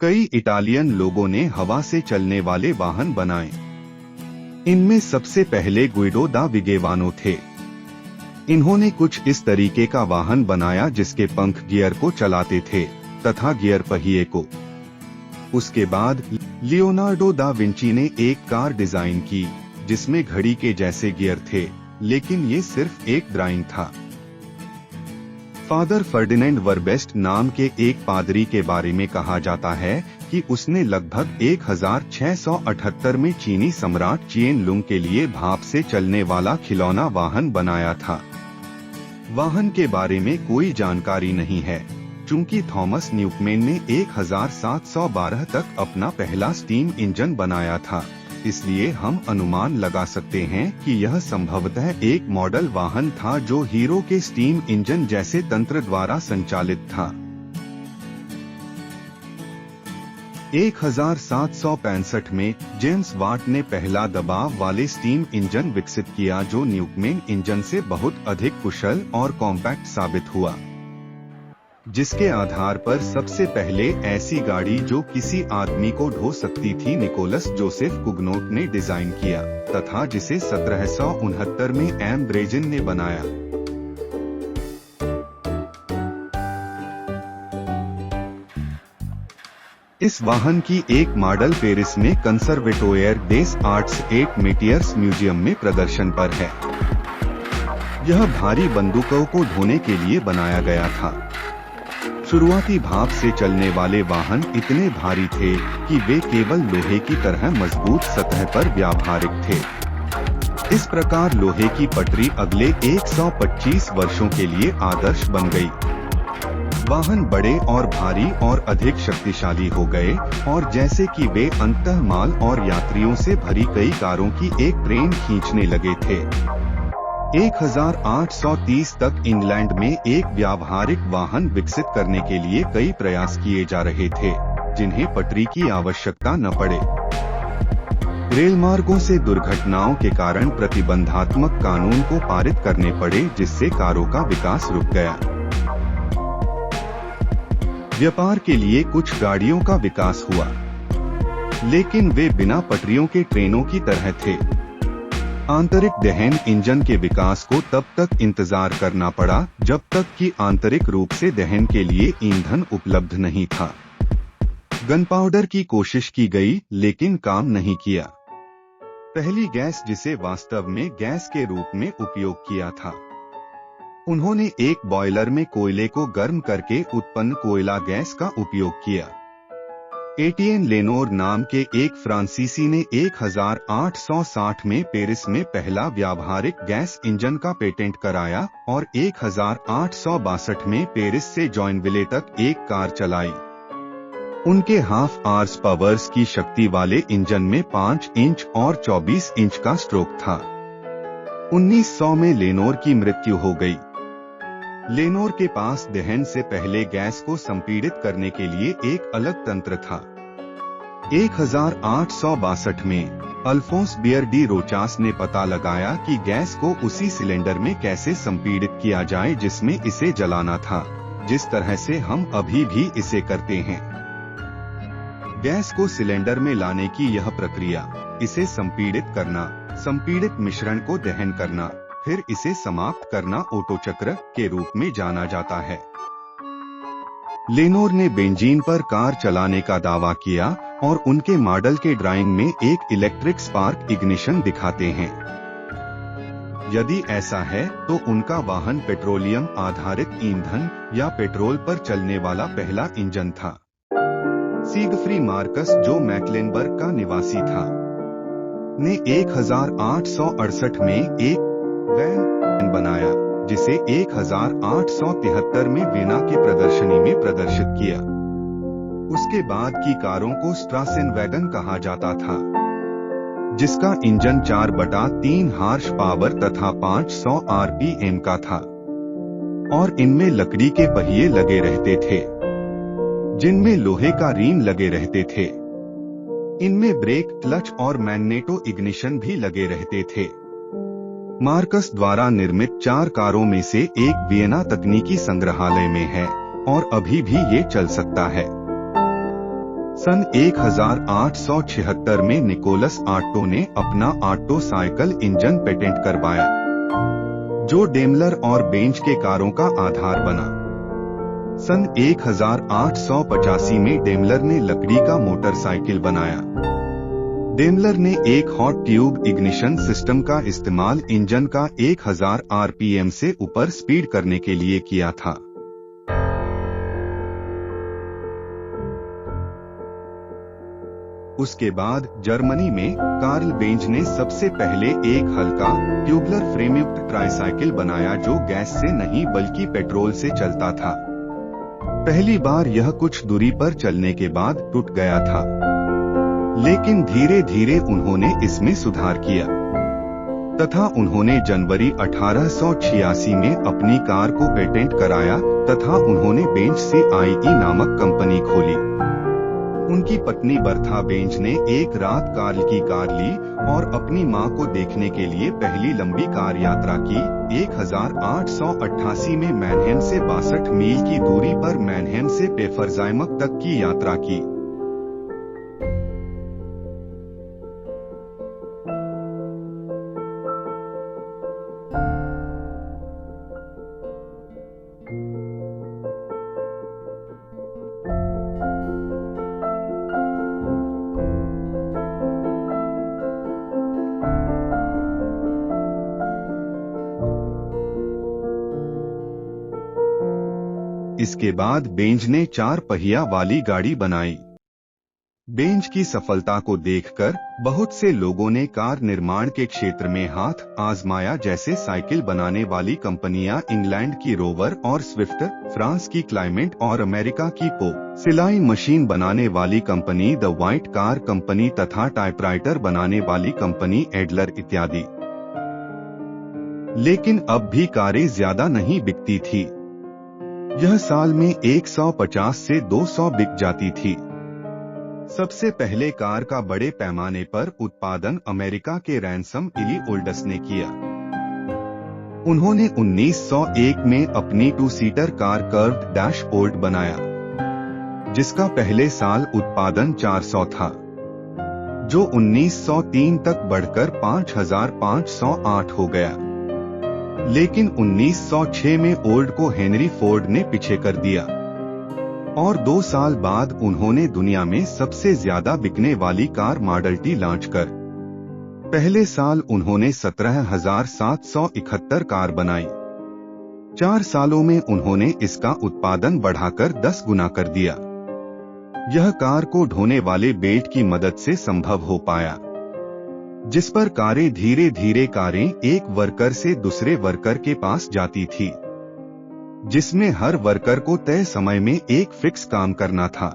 कई इटालियन लोगों ने हवा से चलने वाले वाहन बनाए। इनमें सबसे पहले गुइडो दा विगेवानो थे। इन्होंने कुछ इस तरीके का वाहन बनाया जिसके पंख गियर को चलाते थे तथा गियर पहिए को। उसके बाद लियोनार्डो दा विंची ने एक कार डिजाइन की जिसमें घड़ी के जैसे गियर थे, लेकिन ये सिर्फ एक ड्राइंग था। फादर फर्डिनेंड वर्बेस्ट नाम के एक पादरी के बारे में कहा जाता है कि उसने लगभग 1678 में चीनी सम्राट चिएन लुंग के लिए भाप से चलने वाला खिलौना वाहन बनाया था। वाहन के बारे में कोई जानकारी नहीं है, चूंकि थॉमस न्यूकमेन ने 1712 तक अपना पहला स्टीम इंजन बनाया था, इसलिए हम अनुमान लगा सकते हैं कि यह संभवतः एक मॉडल वाहन था जो हीरो के स्टीम इंजन जैसे तंत्र द्वारा संचालित था। 1765 में जेम्स वाट ने पहला दबाव वाले स्टीम इंजन विकसित किया जो न्यूकमेन इंजन से बहुत अधिक कुशल और कॉम्पैक्ट साबित हुआ, जिसके आधार पर सबसे पहले ऐसी गाड़ी जो किसी आदमी को ढो सकती थी निकोलस जोसेफ कुगनोट ने डिजाइन किया तथा जिसे 1769 में एम ब्रेजिन ने बनाया। इस वाहन की एक मॉडल पेरिस में कंसर्वेटोयर देस आर्ट्स एट मेटियर्स म्यूजियम में प्रदर्शन पर है। यह भारी बंदूकों को ढोने के लिए बनाया गया था। शुरुआती भाप से चलने वाले वाहन इतने भारी थे कि वे केवल लोहे की तरह मजबूत सतह पर व्यावहारिक थे। इस प्रकार लोहे की पटरी अगले 125 वर्षों के लिए आदर्श बन गई। वाहन बड़े और भारी और अधिक शक्तिशाली हो गए और जैसे कि वे अंततः माल और यात्रियों से भरी कई कारों की एक ट्रेन खींचने लगे थे। 1830 तक इंग्लैंड में एक व्यावहारिक वाहन विकसित करने के लिए कई प्रयास किए जा रहे थे, जिन्हें पटरी की आवश्यकता न पड़े। रेलमार्गों से दुर्घटनाओं के कारण प्रतिबंधात्मक कानून को पारित करने पड़े, जिससे कारों का विकास रुक गया। व्यापार के लिए कुछ गाड़ियों का विकास हुआ, लेकिन वे बिना पटरियों के ट्रेनों की तरह थे। आंतरिक दहन इंजन के विकास को तब तक इंतजार करना पड़ा जब तक कि आंतरिक रूप से दहन के लिए ईंधन उपलब्ध नहीं था। गनपाउडर की कोशिश की गई, लेकिन काम नहीं किया। पहली गैस जिसे वास्तव में गैस के रूप में उपयोग किया था, उन्होंने एक बॉयलर में कोयले को गर्म करके उत्पन्न कोयला गैस का उपयोग किया। एटिएन लेनोर नाम के एक फ्रांसीसी ने 1860 में पेरिस में पहला व्यावहारिक गैस इंजन का पेटेंट कराया और 1862 में पेरिस से जॉइनविले तक एक कार चलाई। उनके हाफ आवर्स पावर्स की शक्ति वाले इंजन में 5 इंच और 24 इंच का स्ट्रोक था। 1900 में लेनोर की मृत्यु हो गई। लेनोर के पास दहन से पहले गैस को संपीड़ित करने के लिए एक अलग तंत्र था। 1862 में अल्फोंस बियर डी रोचास ने पता लगाया कि गैस को उसी सिलेंडर में कैसे संपीड़ित किया जाए जिसमें इसे जलाना था, जिस तरह से हम अभी भी इसे करते हैं। गैस को सिलेंडर में लाने की यह प्रक्रिया, इसे संपीड़ित करना, संपीड़ित मिश्रण को दहन करना, फिर इसे समाप्त करना ओटो चक्र के रूप में जाना जाता है। लेनोर ने बेंजीन पर कार चलाने का दावा किया और उनके मॉडल के ड्राइंग में एक इलेक्ट्रिक स्पार्क इग्निशन दिखाते हैं। यदि ऐसा है तो उनका वाहन पेट्रोलियम आधारित ईंधन या पेट्रोल पर चलने वाला पहला इंजन था। सिगफ्री मार्कस, जो मैक्लेनबर्ग का निवासी था, ने 1868 में एक वैन बनाया जिसे 1873 में वीना के प्रदर्शनी में प्रदर्शित किया। उसके बाद की कारों को स्ट्रासेन वैगन कहा जाता था, जिसका इंजन 4/3 हार्स पावर तथा 500 आरपीएम का था और इनमें लकड़ी के पहिए लगे रहते थे, जिनमें लोहे का रिम लगे रहते थे। इनमें ब्रेक, क्लच और मैग्नेटो इग्निशन भी लगे रहते थे। मार्कस द्वारा निर्मित 4 कारों में से एक वियना तकनीकी संग्रहालय में है और अभी भी ये चल सकता है। सन 1876 में निकोलस ऑट्टो ने अपना ऑट्टो साइकिल इंजन पेटेंट करवाया, जो डेमलर और बेंज के कारों का आधार बना। सन 1885 में डेमलर ने लकड़ी का मोटरसाइकिल बनाया। डेमलर ने एक हॉट ट्यूब इग्निशन सिस्टम का इस्तेमाल इंजन का 1000 आरपीएम से ऊपर स्पीड करने के लिए किया था। उसके बाद जर्मनी में कार्ल बेंज ने सबसे पहले एक हल्का ट्यूबलर फ्रेमयुक्त ट्राइसाइकिल बनाया, जो गैस से नहीं बल्कि पेट्रोल से चलता था। पहली बार यह कुछ दूरी पर चलने के बाद टूट गया था, लेकिन धीरे धीरे उन्होंने इसमें सुधार किया तथा उन्होंने जनवरी 1886 में अपनी कार को पेटेंट कराया तथा उन्होंने बेंज CIE नामक कंपनी खोली। उनकी पत्नी बर्था बेंज ने एक रात कार्ल की कार ली और अपनी मां को देखने के लिए पहली लंबी कार यात्रा की। 1888 में मैनहेम से 62 मील की दूरी पर मैनहेम से पेफरजाइमक तक की यात्रा की। इसके बाद बेंज ने 4 पहिया वाली गाड़ी बनाई। बेंज की सफलता को देखकर बहुत से लोगों ने कार निर्माण के क्षेत्र में हाथ आजमाया, जैसे साइकिल बनाने वाली कंपनियां इंग्लैंड की रोवर और स्विफ्ट, फ्रांस की क्लाइमेट और अमेरिका की पो, सिलाई मशीन बनाने वाली company the white car company तथा टाइपराइटर बनाने वाली कंपनी एडलर इत्यादि। लेकिन अब भी कारें ज्यादा नहीं बिकती थी। यह साल में 150 से 200 बिक जाती थी। सबसे पहले कार का बड़े पैमाने पर उत्पादन अमेरिका के रैनसम इली ओल्डस ने किया। उन्होंने 1901 में अपनी 2 सीटर कार कर्व्ड डैशबोर्ड बनाया, जिसका पहले साल उत्पादन 400 था, जो 1903 तक बढ़कर 5508 हो गया। लेकिन 1906 में ओल्ड को हेनरी फोर्ड ने पीछे कर दिया और 2 साल बाद उन्होंने दुनिया में सबसे ज्यादा बिकने वाली कार मॉडल टी लॉन्च कर पहले साल उन्होंने 17,771 कार बनाई। 4 सालों में उन्होंने इसका उत्पादन बढ़ाकर 10 गुना कर दिया। यह कार को ढोने वाले बेल्ट की मदद से संभव हो पाया, जिस पर कारें धीरे धीरे एक वर्कर से दूसरे वर्कर के पास जाती थी, जिसमें हर वर्कर को तय समय में एक फिक्स काम करना था।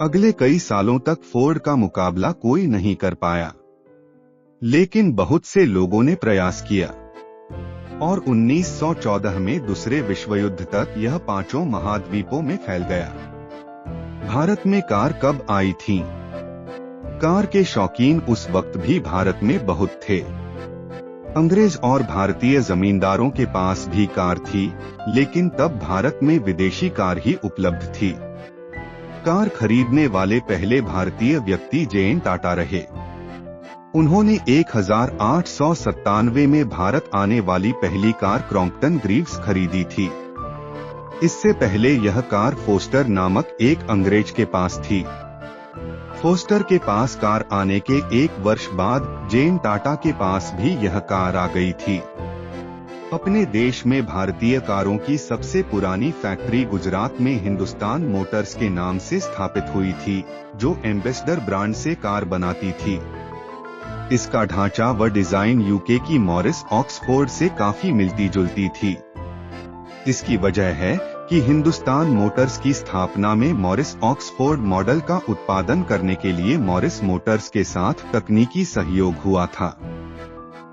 अगले कई सालों तक फोर्ड का मुकाबला कोई नहीं कर पाया, लेकिन बहुत से लोगों ने प्रयास किया और 1914 में दूसरे विश्व युद्ध तक यह 5 महाद्वीपों में फैल गया। भारत में कार कब आई थी? कार के शौकीन उस वक्त भी भारत में बहुत थे। अंग्रेज और भारतीय जमींदारों के पास भी कार थी, लेकिन तब भारत में विदेशी कार ही उपलब्ध थी। कार खरीदने वाले पहले भारतीय व्यक्ति जे.एन. टाटा रहे। उन्होंने 1897 में भारत आने वाली पहली कार क्रॉम्पटन ग्रीव्स खरीदी थी। इससे पहले यह कार फोस्टर नामक एक अंग्रेज के पास थी। फोस्टर के पास कार आने के 1 वर्ष बाद जे.एन. टाटा के पास भी यह कार आ गई थी। अपने देश में भारतीय कारों की सबसे पुरानी फैक्ट्री गुजरात में हिंदुस्तान मोटर्स के नाम से स्थापित हुई थी, जो एम्बेसडर ब्रांड से कार बनाती थी। इसका ढांचा व डिजाइन यूके की मॉरिस ऑक्सफोर्ड से काफी मिलती जुलती थी। इसकी वजह है कि हिंदुस्तान मोटर्स की स्थापना में मॉरिस ऑक्सफोर्ड मॉडल का उत्पादन करने के लिए मॉरिस मोटर्स के साथ तकनीकी सहयोग हुआ था।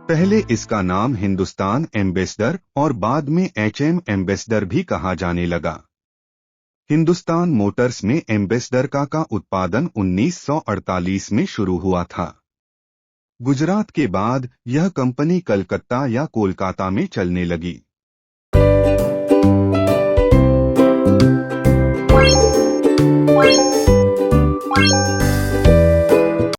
पहले इसका नाम हिंदुस्तान एम्बेसडर और बाद में HM एम्बेसडर भी कहा जाने लगा। हिंदुस्तान मोटर्स में एम्बेसडर का उत्पादन 1948 में शुरू हुआ था। गुजरात के बाद यह कंपनी कलकत्ता या कोलकाता में चलने लगी। What?